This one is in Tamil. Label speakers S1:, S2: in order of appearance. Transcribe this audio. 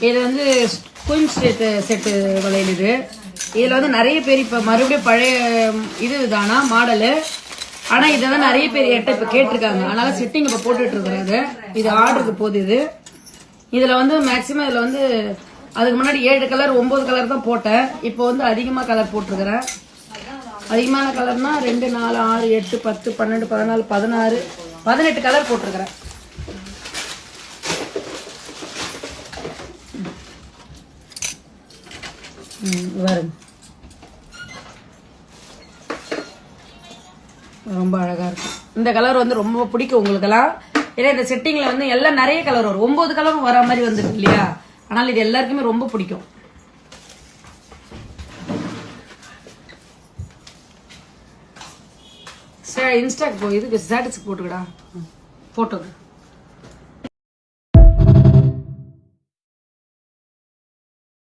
S1: இது வந்து குயின் செட்டு வளையல். இதுல வந்து நிறைய பேர் இப்ப மறுபடியும் பழைய இது தானா மாடலு. ஆனா இதான் நிறைய பேர் என்கிட்ட இப்ப கேட்டிருக்காங்க. அதனால செட்டிங் இப்ப போட்டுட்டு இருக்கிறது. இது ஆர்டருக்கு போகுது. இதுல வந்து மேக்சிமம் இதுல வந்து அதுக்கு முன்னாடி 7 கலர் 9 கலர் தான் போட்டேன். இப்போ வந்து அதிகமா கலர் போட்டிருக்கிறேன். அதிகமான கலர்னா 2 4 6 8 10 12 14 16 18 கலர் போட்டிருக்கிறேன். வரும் ரொம்ப அழகா இருக்கும். இந்த கலர் வந்து ரொம்ப பிடிக்கும் உங்களுக்கெல்லாம். ஏன்னா இந்த செட்டிங்ல வந்து எல்லாம் நிறைய கலர் வரும். 9 கலரும் வர மாதிரி வந்துருக்கு இல்லையா? ஆனால் இது எல்லாருக்குமே ரொம்ப பிடிக்கும். இன்ஸ்டாக்கு இதுக்கு ஸ்டேட்டஸ்க்கு போட்டுக்கடா போட்டோக்கு.